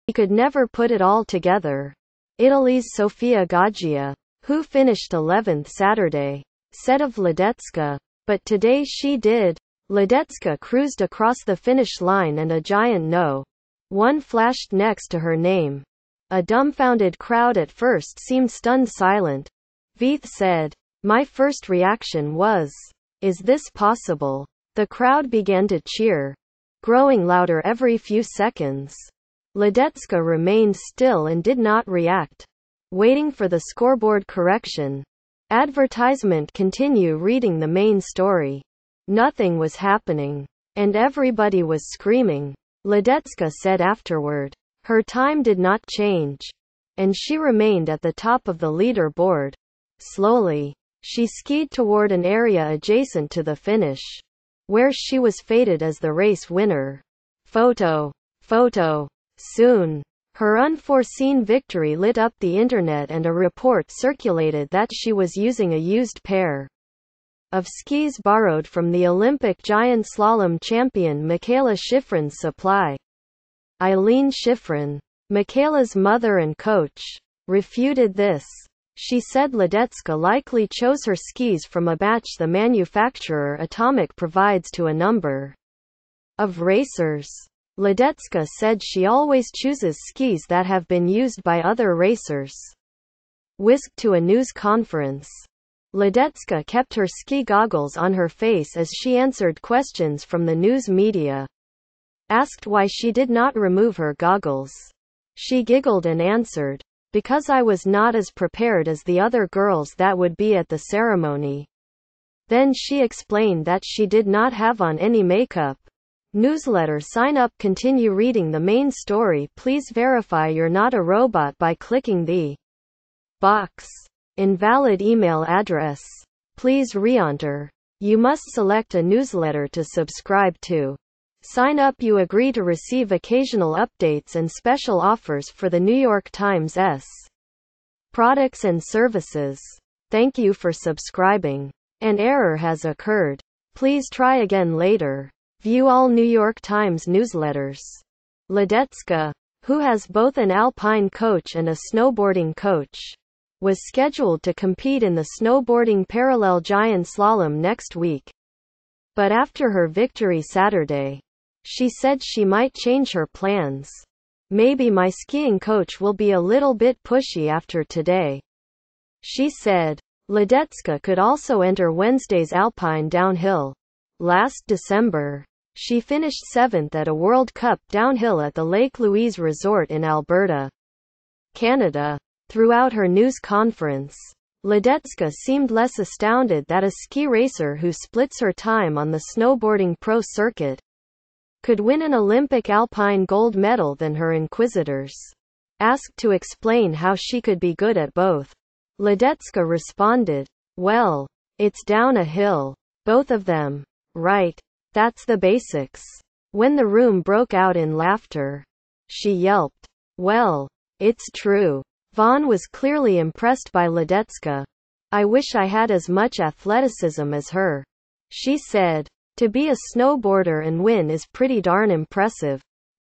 She could never put it all together. Italy's Sofia Gaggia, who finished 11th Saturday, said of Ledecka, "But today she did." Ledecka cruised across the finish line and a giant no. One flashed next to her name. A dumbfounded crowd at first seemed stunned silent. Veith said, "My first reaction was, is this possible?" The crowd began to cheer, growing louder every few seconds. Ledecka remained still and did not react, waiting for the scoreboard correction. Advertisement continue reading the main story. Nothing was happening, and everybody was screaming. Ledecka said afterward, her time did not change, and she remained at the top of the leaderboard. Slowly, she skied toward an area adjacent to the finish, where she was fated as the race winner. Photo. Soon, her unforeseen victory lit up the internet and a report circulated that she was using a used pair of skis borrowed from the Olympic giant slalom champion Michaela Schifrin's supply. Eileen Schifrin, Michaela's mother and coach, refuted this. She said Ledecka likely chose her skis from a batch the manufacturer Atomic provides to a number of racers. Ledecka said she always chooses skis that have been used by other racers. Whisked to a news conference, Ledecka kept her ski goggles on her face as she answered questions from the news media. Asked why she did not remove her goggles, she giggled and answered, "Because I was not as prepared as the other girls that would be at the ceremony." Then she explained that she did not have on any makeup. Newsletter sign up. Continue reading the main story. Please verify you're not a robot by clicking the box. Invalid email address. Please re-enter. You must select a newsletter to subscribe to. Sign up. You agree to receive occasional updates and special offers for the New York Times' products and services. Thank you for subscribing. An error has occurred. Please try again later. View all New York Times newsletters. Ledecka, who has both an alpine coach and a snowboarding coach, was scheduled to compete in the snowboarding parallel giant slalom next week. But after her victory Saturday, she said she might change her plans. "Maybe my skiing coach will be a little bit pushy after today," she said. Ledecka could also enter Wednesday's alpine downhill. Last December, she finished 7th at a World Cup downhill at the Lake Louise Resort in Alberta, Canada. Throughout her news conference, Ledecka seemed less astounded that a ski racer who splits her time on the snowboarding pro circuit could win an Olympic alpine gold medal than her inquisitors. Asked to explain how she could be good at both, Ledecka responded, "Well, it's down a hill. Both of them. Right. That's the basics." When the room broke out in laughter, she yelped, "Well, it's true." Vonn was clearly impressed by Ledecka. "I wish I had as much athleticism as her," she said. "To be a snowboarder and win is pretty darn impressive."